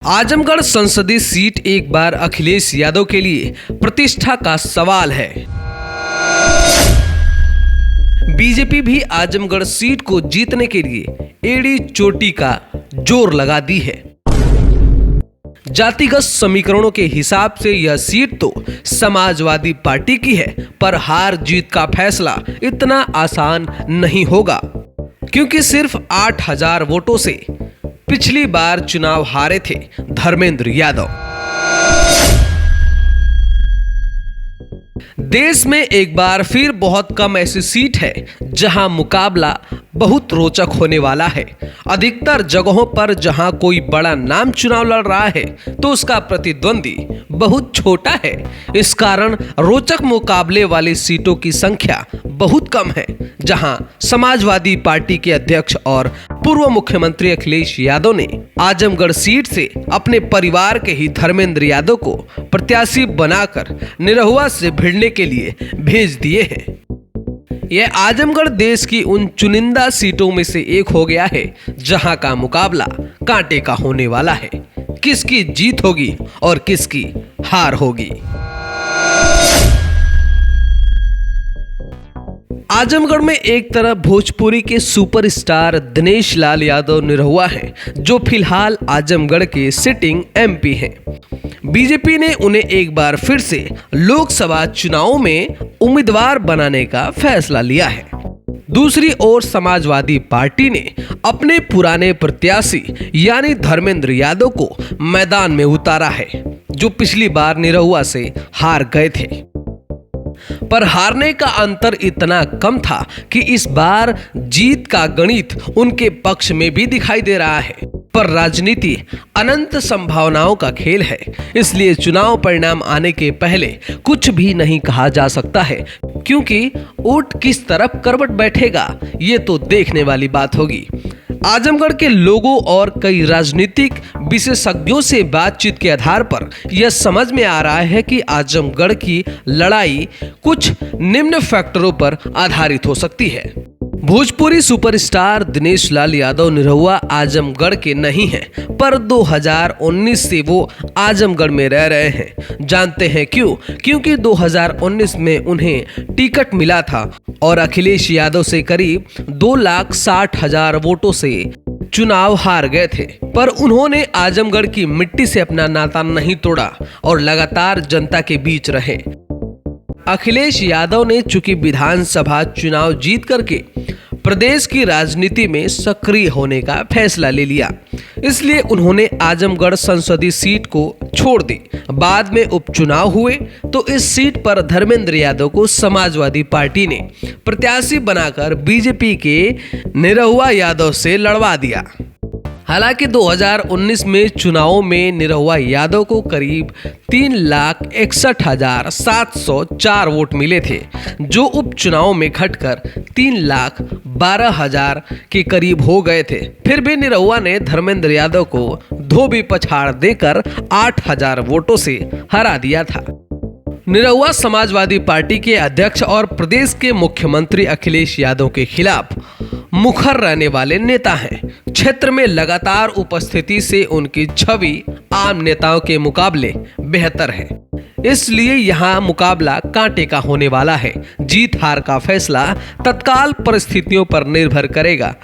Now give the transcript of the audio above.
आजमगढ़ संसदीय सीट एक बार अखिलेश यादव के लिए प्रतिष्ठा का सवाल है। बीजेपी भी आजमगढ़ सीट को जीतने के लिए एड़ी चोटी का जोर लगा दी है। जातिगत समीकरणों के हिसाब से यह सीट तो समाजवादी पार्टी की है, पर हार जीत का फैसला इतना आसान नहीं होगा, क्योंकि सिर्फ 8,000 वोटों से पिछली बार चुनाव हारे थे धर्मेंद्र यादव। देश में एक बार फिर बहुत कम ऐसी सीट है जहां मुकाबला बहुत रोचक होने वाला है। अधिकतर जगहों पर जहां कोई बड़ा नाम चुनाव लड़ रहा है तो उसका प्रतिद्वंदी बहुत छोटा है। इस कारण रोचक मुकाबले वाली सीटों की संख्या बहुत कम है, जहां समाजवादी पार्टी के अध्यक्ष और पूर्व मुख्यमंत्री अखिलेश यादव ने आजमगढ़ सीट से अपने परिवार के ही धर्मेंद्र यादव को प्रत्याशी बनाकर निरहुआ से भिड़ने के लिए भेज दिए हैं। यह आजमगढ़ देश की उन चुनिंदा सीटों में से एक हो गया है जहां का मुकाबला कांटे का होने वाला है। किसकी जीत होगी और किसकी हार होगी। आजमगढ़ में एक तरफ भोजपुरी के सुपरस्टार दिनेश लाल यादव निरहुआ हैं, जो फिलहाल आजमगढ़ के सिटिंग एमपी हैं। बीजेपी ने उन्हें एक बार फिर से लोकसभा चुनाव में उम्मीदवार बनाने का फैसला लिया है। दूसरी ओर समाजवादी पार्टी ने अपने पुराने प्रत्याशी यानी धर्मेंद्र यादव को मैदान में उतारा है, जो पिछली बार निरहुआ से हार गए थे। पर हारने का अंतर इतना कम था कि इस बार जीत का गणित उनके पक्ष में भी दिखाई दे रहा है। पर राजनीति अनंत संभावनाओं का खेल है, इसलिए चुनाव परिणाम आने के पहले कुछ भी नहीं कहा जा सकता है, क्योंकि ऊंट किस तरफ करवट बैठेगा ये तो देखने वाली बात होगी। आजमगढ़ के लोगों और कई राजनीतिक विशेषज्ञों से बातचीत के आधार पर यह समझ में आ रहा है कि आजमगढ़ की लड़ाई कुछ निम्न फैक्टरों पर आधारित हो सकती है। भोजपुरी सुपरस्टार दिनेश लाल यादव निरहुआ आजमगढ़ के नहीं हैं, पर 2019 से वो आजमगढ़ में रह रहे हैं। जानते हैं क्यों? क्योंकि 2019 में उन्हें टिकट मिला था और अखिलेश यादव से करीब 2,60,000 वोटों से चुनाव हार गए थे। पर उन्होंने आजमगढ़ की मिट्टी से अपना नाता नहीं तोड़ा और लगातार जनता के बीच रहे। अखिलेश यादव ने चूंकि विधानसभा चुनाव जीत करके प्रदेश की राजनीति में सक्रिय होने का फैसला ले लिया, इसलिए उन्होंने आजमगढ़ संसदीय सीट को छोड़ दी। बाद में उपचुनाव हुए तो इस सीट पर धर्मेंद्र यादव को समाजवादी पार्टी ने प्रत्याशी बनाकर बीजेपी के निरहुआ यादव से लड़वा दिया। हालांकि 2019 में चुनावों में निरहुआ यादव को करीब 3,61,704 वोट मिले थे, जो उपचुनाव में घटकर 3,12,000 के करीब हो गए थे। फिर भी निरहुआ ने धर्मेंद्र यादव को धोबी पछाड़ देकर 8,000 वोटों से हरा दिया था। निरहुआ समाजवादी पार्टी के अध्यक्ष और प्रदेश के मुख्यमंत्री अखिलेश यादव के खिलाफ मुखर रहने वाले नेता हैं। क्षेत्र में लगातार उपस्थिति से उनकी छवि आम नेताओं के मुकाबले बेहतर है, इसलिए यहाँ मुकाबला कांटे का होने वाला है। जीत हार का फैसला तत्काल परिस्थितियों पर निर्भर करेगा।